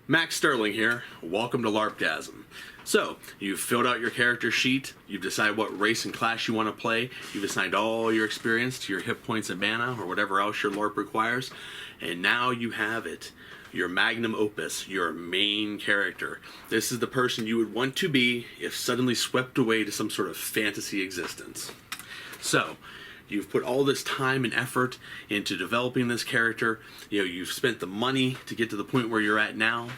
Max Sterling here. Welcome to LarpGasm. So, you've filled out your character sheet, you've decided what race and class you want to play, you've assigned all your experience to your hit points and mana, or whatever else your LARP requires, and now you have it. Your magnum opus, your main character. This is the person you would want to be if suddenly swept away to some sort of fantasy existence. So, you've put all this time and effort into developing this character. You've spent the money to get to the point where you're at now.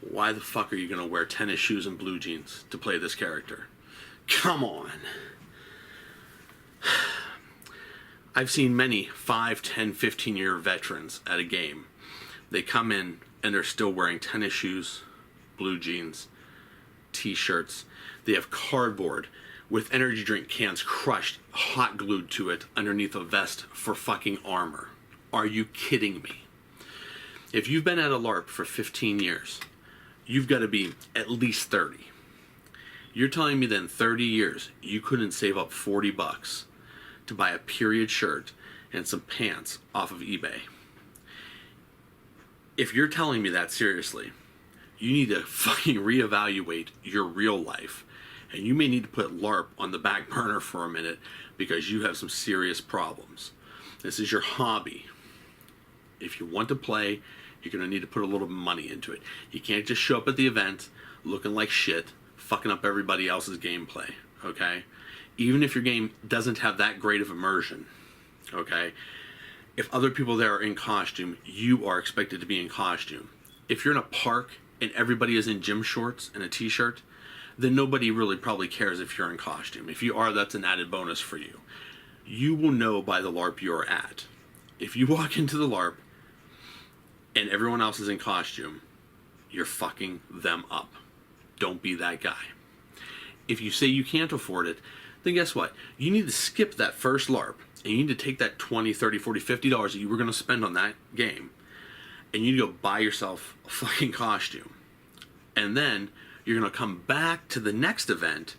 Why the fuck are you going to wear tennis shoes and blue jeans to play this character? Come on. I've seen many 5, 10, 15-year veterans at a game. They come in and they're still wearing tennis shoes, blue jeans, t-shirts. They have cardboard with energy drink cans crushed, hot glued to it underneath a vest for fucking armor. Are you kidding me? If you've been at a LARP for 15 years, you've got to be at least 30. You're telling me that in 30 years, you couldn't save up 40 bucks to buy a period shirt and some pants off of eBay. If you're telling me that seriously, you need to fucking reevaluate your real life. And you may need to put LARP on the back burner for a minute because you have some serious problems. This is your hobby. If you want to play, you're going to need to put a little money into it. You can't just show up at the event looking like shit, fucking up everybody else's gameplay, okay? Even if your game doesn't have that great of immersion, okay? If other people there are in costume, you are expected to be in costume. If you're in a park and everybody is in gym shorts and a t-shirt, then nobody really probably cares if you're in costume. If you are, that's an added bonus for you. You will know by the LARP you're at. If you walk into the LARP and everyone else is in costume, you're fucking them up. Don't be that guy. If you say you can't afford it, then guess what? You need to skip that first LARP and you need to take that $20, $30, $40, $50 that you were going to spend on that game and you need to go buy yourself a fucking costume. And then you're going to come back to the next event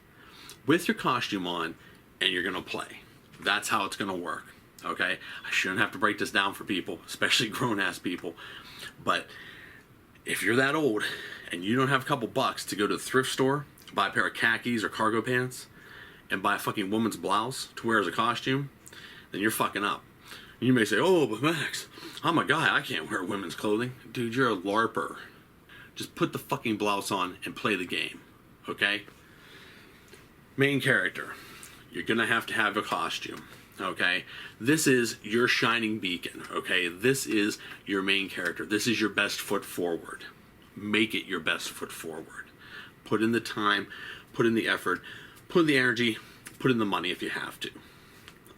with your costume on and you're going to play. That's how it's going to work, okay? I shouldn't have to break this down for people, especially grown-ass people. But if you're that old and you don't have a couple bucks to go to the thrift store, buy a pair of khakis or cargo pants, and buy a fucking woman's blouse to wear as a costume, then you're fucking up. And you may say, oh, but Max, I'm a guy. I can't wear women's clothing. Dude, you're a LARPer. Just put the fucking blouse on and play the game, okay? Main character. You're gonna have to have a costume, okay? This is your shining beacon, okay? This is your main character. This is your best foot forward. Make it your best foot forward. Put in the time, put in the effort, put in the energy, put in the money if you have to.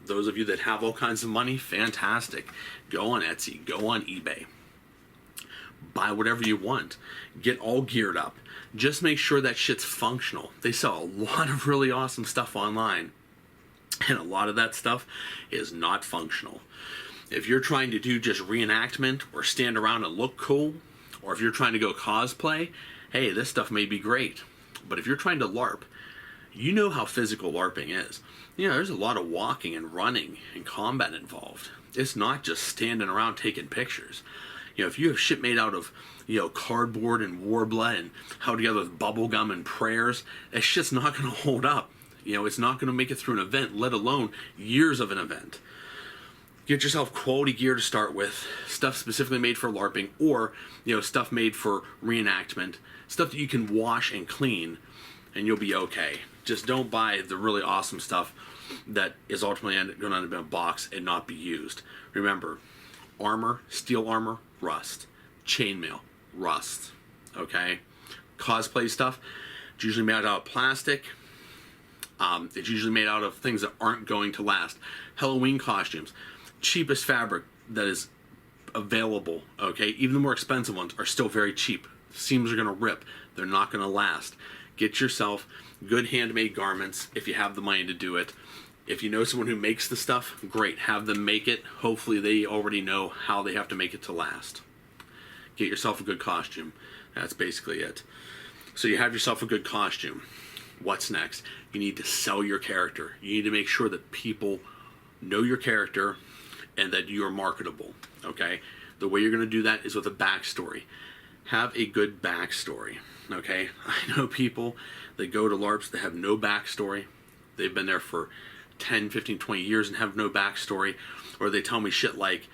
Those of you that have all kinds of money, fantastic. Go on Etsy, go on eBay. Buy whatever you want. Get all geared up. Just make sure that shit's functional. They sell a lot of really awesome stuff online. And a lot of that stuff is not functional. If you're trying to do just reenactment or stand around and look cool, or if you're trying to go cosplay, hey, this stuff may be great. But if you're trying to LARP, you know how physical LARPing is. There's a lot of walking and running and combat involved. It's not just standing around taking pictures. If you have shit made out of, cardboard and warbler and held together with bubble gum and prayers, that shit's not going to hold up. It's not going to make it through an event, let alone years of an event. Get yourself quality gear to start with, stuff specifically made for LARPing, or, stuff made for reenactment, stuff that you can wash and clean, and you'll be okay. Just don't buy the really awesome stuff that is ultimately going to end up in a box and not be used. Remember, armor, steel armor, rust. Chainmail, rust. Okay? Cosplay stuff, it's usually made out of plastic. It's usually made out of things that aren't going to last. Halloween costumes, cheapest fabric that is available. Okay? Even the more expensive ones are still very cheap. Seams are going to rip. They're not going to last. Get yourself good handmade garments if you have the money to do it. If you know someone who makes the stuff, great. Have them make it. Hopefully they already know how they have to make it to last. Get yourself a good costume. That's basically it. So you have yourself a good costume. What's next? You need to sell your character. You need to make sure that people know your character and that you are marketable. Okay? The way you're going to do that is with a backstory. Have a good backstory, okay? I know people that go to LARPs that have no backstory. They've been there for 10, 15, 20 years and have no backstory. Or they tell me shit like,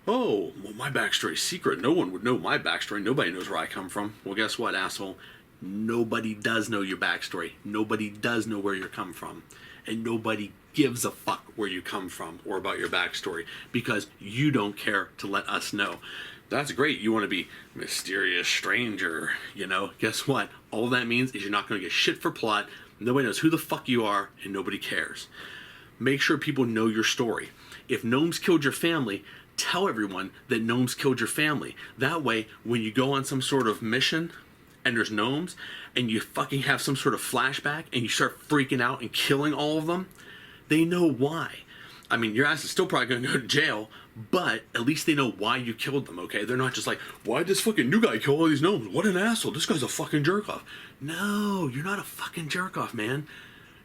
oh, well, my backstory's secret. No one would know my backstory. Nobody knows where I come from. Well, guess what, asshole? Nobody does know your backstory. Nobody does know where you come from. And nobody gives a fuck where you come from or about your backstory because you don't care to let us know. That's great. You want to be mysterious stranger, you know. Guess what? All that means is you're not going to get shit for plot. Nobody knows who the fuck you are and nobody cares. Make sure people know your story. If gnomes killed your family, tell everyone that gnomes killed your family. That way, when you go on some sort of mission and there's gnomes and you fucking have some sort of flashback and you start freaking out and killing all of them, they know why. I mean, your ass is still probably going to go to jail, but at least they know why you killed them, okay? They're not just like, why'd this fucking new guy kill all these gnomes? What an asshole. This guy's a fucking jerk-off. No, you're not a fucking jerk-off, man.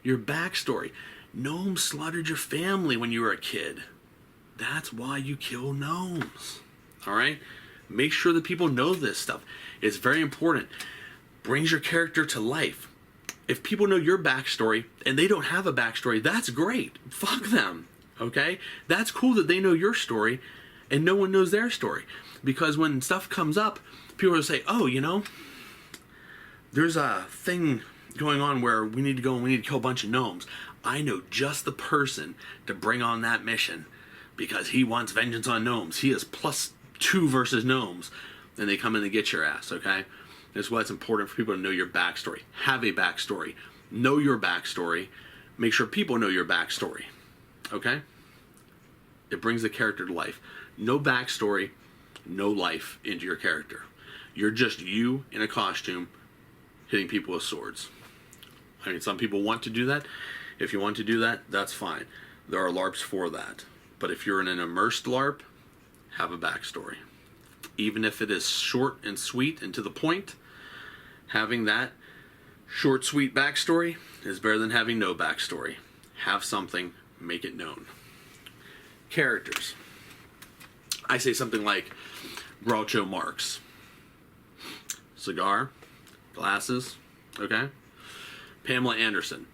Your backstory. Gnomes slaughtered your family when you were a kid. That's why you kill gnomes, all right? Make sure that people know this stuff. It's very important. Brings your character to life. If people know your backstory and they don't have a backstory, that's great. Fuck them. Okay? That's cool that they know your story and no one knows their story. Because when stuff comes up, people will say, oh, you know, there's a thing going on where we need to go and we need to kill a bunch of gnomes. I know just the person to bring on that mission because he wants vengeance on gnomes. He is +2 versus gnomes. And they come in and get your ass, okay? That's why it's important for people to know your backstory. Have a backstory. Know your backstory. Make sure people know your backstory. Okay? It brings the character to life. No backstory, no life into your character. You're just you in a costume hitting people with swords. I mean, some people want to do that. If you want to do that, that's fine. There are LARPs for that. But if you're in an immersed LARP, have a backstory. Even if it is short and sweet and to the point, having that short, sweet backstory is better than having no backstory. Have something, make it known. Characters. I say something like Groucho Marx. Cigar, glasses, okay? Pamela Anderson.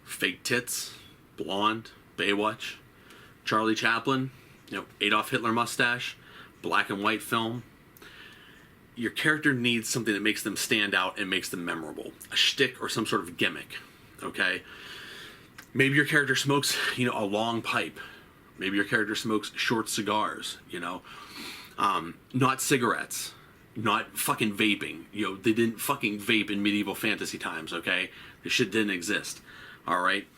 Fake tits, blonde, Baywatch. Charlie Chaplin, Adolf Hitler mustache. Black and white film. Your character needs something that makes them stand out and makes them memorable. A shtick or some sort of gimmick, okay? Maybe your character smokes, a long pipe. Maybe your character smokes short cigars, not cigarettes, not fucking vaping. They didn't fucking vape in medieval fantasy times, okay? This shit didn't exist, all right?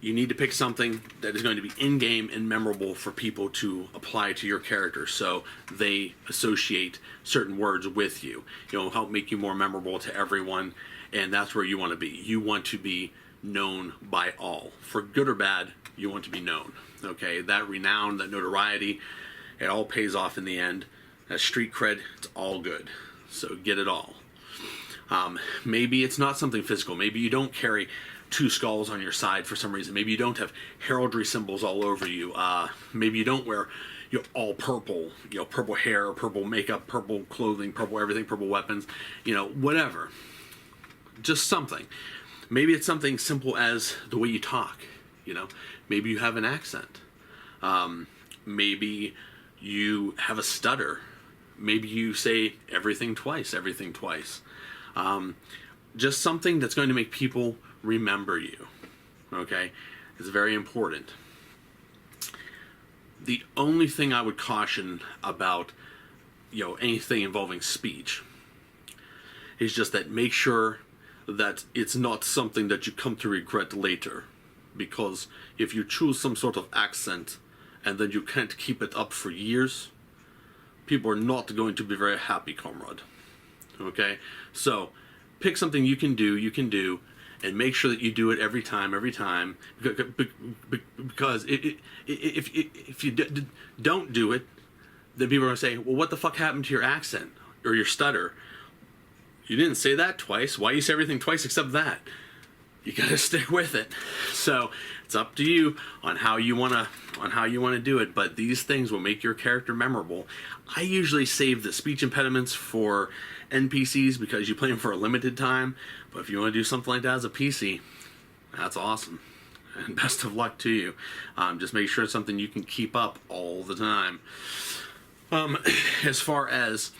You need to pick something that is going to be in-game and memorable for people to apply to your character so they associate certain words with you. Help make you more memorable to everyone, and that's where you want to be. You want to be known by all. For good or bad, you want to be known. Okay, that renown, that notoriety, it all pays off in the end. That street cred, it's all good. So get it all. Maybe it's not something physical. Maybe you don't carry 2 skulls on your side for some reason. Maybe you don't have heraldry symbols all over you. Maybe you don't wear all purple, purple hair, purple makeup, purple clothing, purple everything, purple weapons, whatever. Just something. Maybe it's something simple as the way you talk, Maybe you have an accent. Maybe you have a stutter. Maybe you say everything twice. Just something that's going to make people remember you, okay? It's very important. The only thing I would caution about, anything involving speech is just that make sure that it's not something that you come to regret later. Because if you choose some sort of accent and then you can't keep it up for years, people are not going to be very happy, comrade. Okay? So, pick something you can do, and make sure that you do it every time. Because if you don't do it, then people are going to say, well, what the fuck happened to your accent or your stutter? You didn't say that twice. Why you say everything twice except that? you gotta stick with it. So it's up to you on how you wanna do it. But these things will make your character memorable. I usually save the speech impediments for NPCs because you play them for a limited time. But if you want to do something like that as a PC, that's awesome. And best of luck to you. Just make sure it's something you can keep up all the time. As far as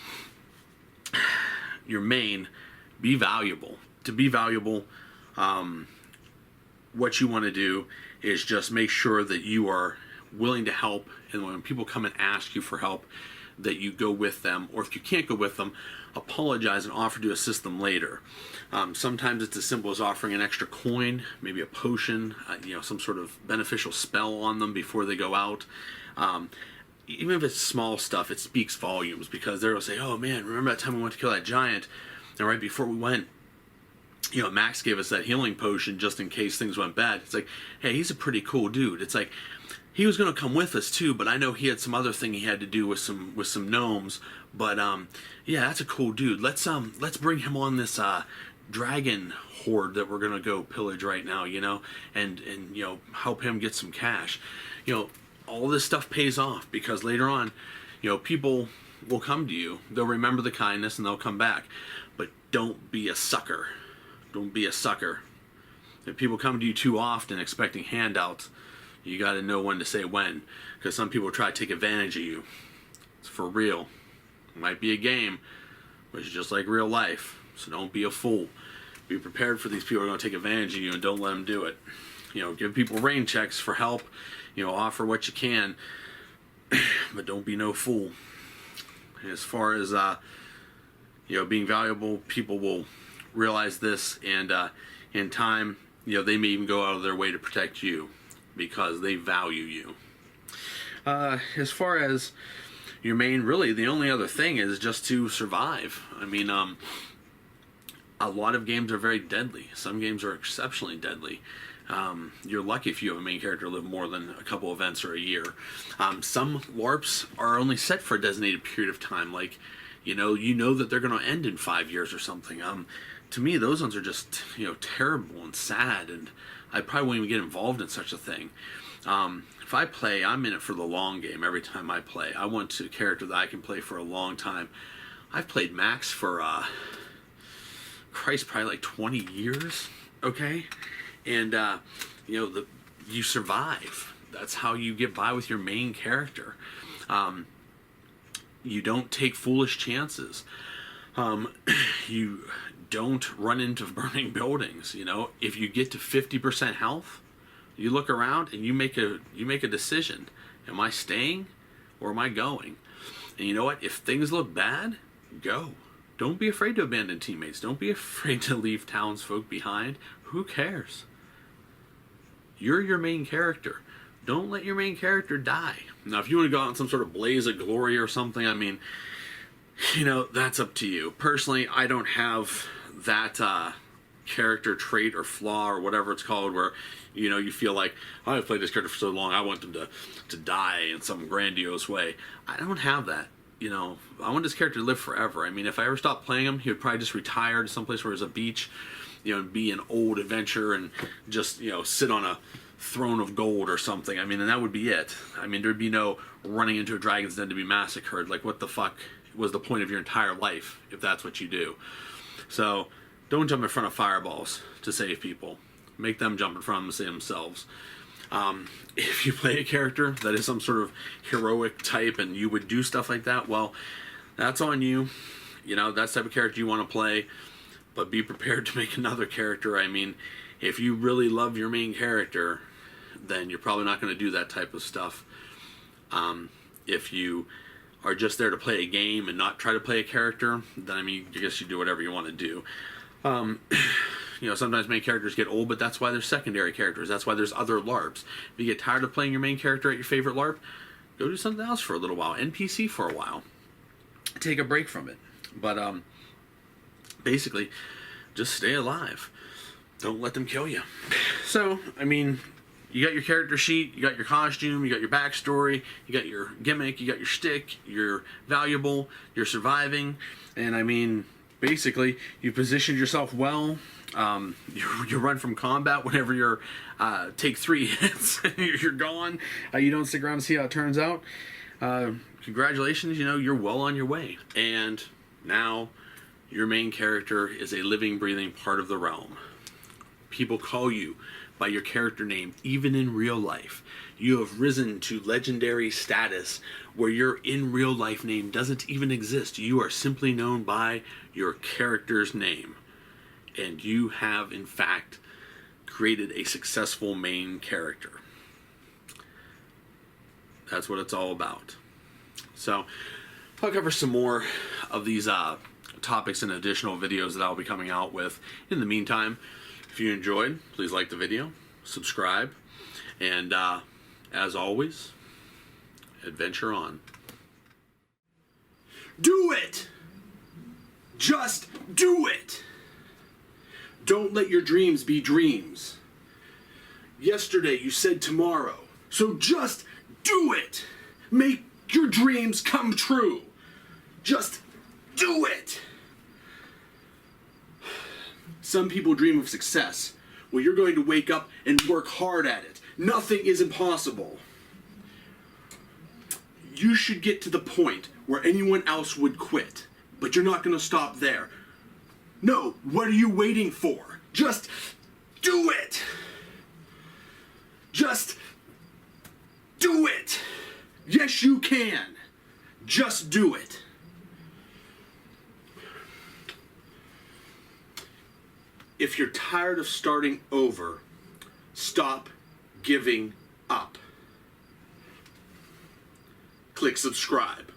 your main, be valuable. To be valuable, what you want to do is just make sure that you are willing to help, and when people come and ask you for help, that you go with them, or if you can't go with them, apologize and offer to assist them later. Sometimes it's as simple as offering an extra coin, maybe a potion, some sort of beneficial spell on them before they go out. Even if it's small stuff, it speaks volumes, because they'll say, oh man, remember that time we went to kill that giant, and right before we went, Maxx gave us that healing potion just in case things went bad. It's like, hey, he's a pretty cool dude. It's like, he was going to come with us too, but I know he had some other thing he had to do with some gnomes. But yeah, that's a cool dude. Let's bring him on this dragon horde that we're going to go pillage right now, and help him get some cash. All this stuff pays off, because later on, people will come to you. They'll remember the kindness and they'll come back. But don't be a sucker. Don't be a sucker. If people come to you too often expecting handouts, you got to know when to say when, because some people try to take advantage of you. It's for real. It might be a game, but it's just like real life. So don't be a fool. Be prepared for these people who are going to take advantage of you, and don't let them do it. Give people rain checks for help. Offer what you can, but don't be no fool. As far as being valuable, people will realize this, and in time, they may even go out of their way to protect you, because they value you. As far as your main, really, the only other thing is just to survive. I mean, a lot of games are very deadly. Some games are exceptionally deadly. You're lucky if you have a main character live more than a couple events or a year. Some LARPs are only set for a designated period of time, like, you know that they're going to end in 5 years or something. To me, those ones are just, terrible and sad, and I probably won't even get involved in such a thing. If I play, I'm in it for the long game every time I play. I want a character that I can play for a long time. I've played Maxx for, probably like 20 years, okay? And, you survive. That's how you get by with your main character. You don't take foolish chances. You don't run into burning buildings. If you get to 50% health, you look around and you make a decision. Am I staying or am I going? And you know what? If things look bad, go. Don't be afraid to abandon teammates. Don't be afraid to leave townsfolk behind. Who cares? You're your main character. Don't let your main character die. Now, if you want to go out in some sort of blaze of glory or something, I mean, that's up to you. Personally, I don't have that character trait or flaw or whatever it's called where, you feel like, oh, I've played this character for so long, I want them to die in some grandiose way. I don't have that. I want this character to live forever. I mean, if I ever stopped playing him, he would probably just retire to someplace where there's a beach, and be an old adventurer and just, sit on a throne of gold or something. I mean, and that would be it. I mean, there'd be no running into a dragon's den to be massacred. Like, what the fuck was the point of your entire life if that's what you do? So, don't jump in front of fireballs to save people. Make them jump in front of them to save themselves. If you play a character that is some sort of heroic type and you would do stuff like that, well, that's on you. That's the type of character you want to play. But be prepared to make another character. I mean, if you really love your main character, then you're probably not going to do that type of stuff. If you are just there to play a game and not try to play a character, then, I mean, I guess you do whatever you want to do. Sometimes main characters get old, but that's why there's secondary characters. That's why there's other LARPs. If you get tired of playing your main character at your favorite LARP, go do something else for a little while. NPC for a while. Take a break from it. But, basically, just stay alive. Don't let them kill you. So, I mean, you got your character sheet, you got your costume, you got your backstory, you got your gimmick, you got your shtick, you're valuable, you're surviving, and I mean, basically, you positioned yourself well. You run from combat whenever you're take 3 hits, you're gone. You don't stick around to see how it turns out. Congratulations, you know, you're well on your way. And now your main character is a living, breathing part of the realm. People call you by your character name, even in real life. You have risen to legendary status where your in real life name doesn't even exist. You are simply known by your character's name. And you have, in fact, created a successful main character. That's what it's all about. So, I'll cover some more of these topics and additional videos that I'll be coming out with. In the meantime, if you enjoyed, please like the video, subscribe, and as always, adventure on. Do it! Just do it! Don't let your dreams be dreams. Yesterday you said tomorrow, so just do it! Make your dreams come true. Just do it! Some people dream of success. Well, you're going to wake up and work hard at it. Nothing is impossible. You should get to the point where anyone else would quit, but you're not going to stop there. No, what are you waiting for? Just do it! Just do it! Yes, you can. Just do it. If you're tired of starting over, stop giving up. Click subscribe.